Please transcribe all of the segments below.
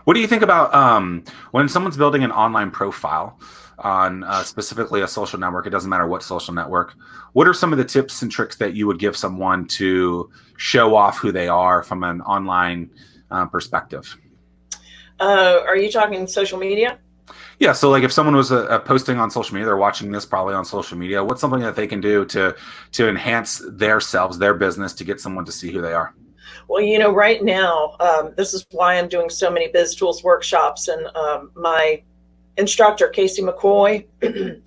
What do you think about when someone's building an online profile on specifically a social network? It doesn't matter what social network. What are some of the tips and tricks that you would give someone to show off who they are from an online perspective? Are you talking social media? Yeah, so like if someone was posting on social media, they're watching this probably on social media. What's something that they can do to enhance their selves, their business, to get someone to see who they are? Well, right now, this is why I'm doing so many Biz Tools workshops. And my instructor, Casey McCoy,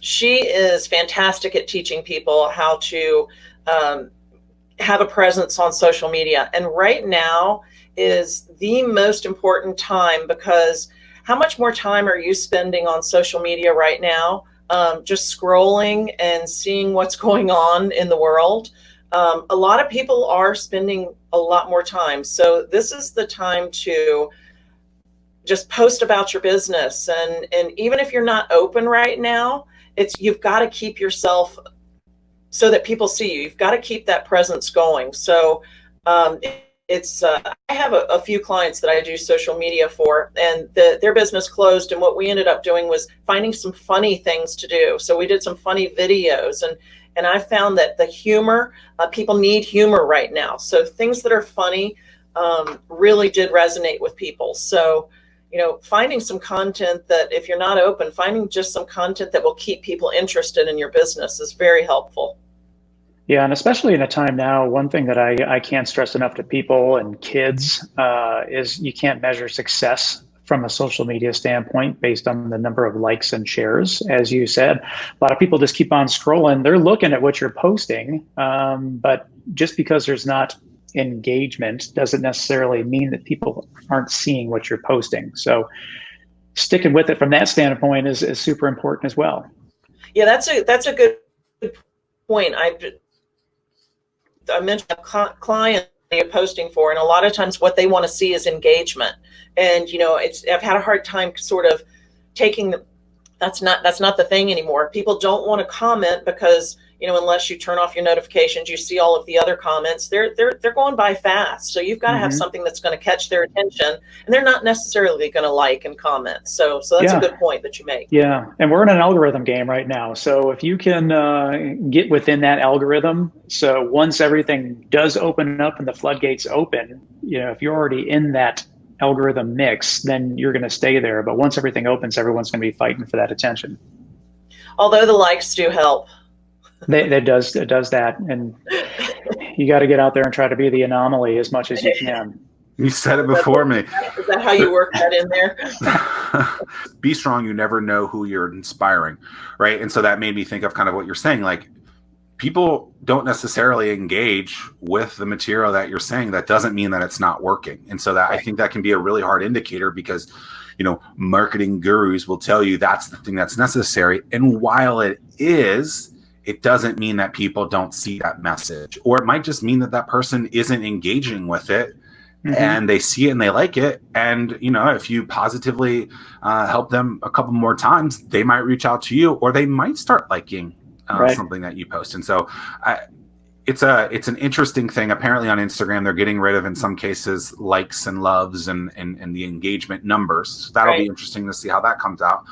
she is fantastic at teaching people how to have a presence on social media. And right now is the most important time, because how much more time are you spending on social media right now? Just scrolling and seeing what's going on in the world. A lot of people are spending a lot more time. So this is the time to just post about your business. And even if you're not open right now, you've got to keep yourself so that people see you. You've got to keep that presence going. So I have a few clients that I do social media for, and their business closed. And what we ended up doing was finding some funny things to do. So we did some funny videos, and I found that the humor, people need humor right now. So things that are funny really did resonate with people. So, finding some content that, if you're not open, finding just some content that will keep people interested in your business is very helpful. Yeah, and especially in a time now, one thing that I can't stress enough to people and kids is you can't measure success from a social media standpoint based on the number of likes and shares. As you said, a lot of people just keep on scrolling. They're looking at what you're posting, but just because there's not engagement doesn't necessarily mean that people aren't seeing what you're posting. So sticking with it from that standpoint is super important as well. Yeah, that's a good point. I mentioned a client you're posting for, and a lot of times what they want to see is engagement. And I've had a hard time sort of taking that's not the thing anymore. People don't want to comment because unless you turn off your notifications, you see all of the other comments. They're going by fast. So you've got to have something that's going to catch their attention, and they're not necessarily going to like and comment. So that's a good point that you make. Yeah, and we're in an algorithm game right now. So if you can get within that algorithm, so once everything does open up and the floodgates open, if you're already in that algorithm mix, then you're going to stay there. But once everything opens, everyone's going to be fighting for that attention. Although the likes do help. It does that, and you got to get out there and try to be the anomaly as much as you can. You said it before me. Is that how you work that in there? Be strong. You never know who you're inspiring, right? And so that made me think of kind of what you're saying. Like, people don't necessarily engage with the material that you're saying. That doesn't mean that it's not working. And so that I think that can be a really hard indicator, because marketing gurus will tell you that's the thing that's necessary. And while it is, it doesn't mean that people don't see that message, or it might just mean that that person isn't engaging with it, and they see it and they like it. And, if you positively help them a couple more times, they might reach out to you, or they might start liking something that you post. And so it's an interesting thing. Apparently on Instagram, they're getting rid of, in some cases, likes and loves and the engagement numbers. So that'll be interesting to see how that comes out.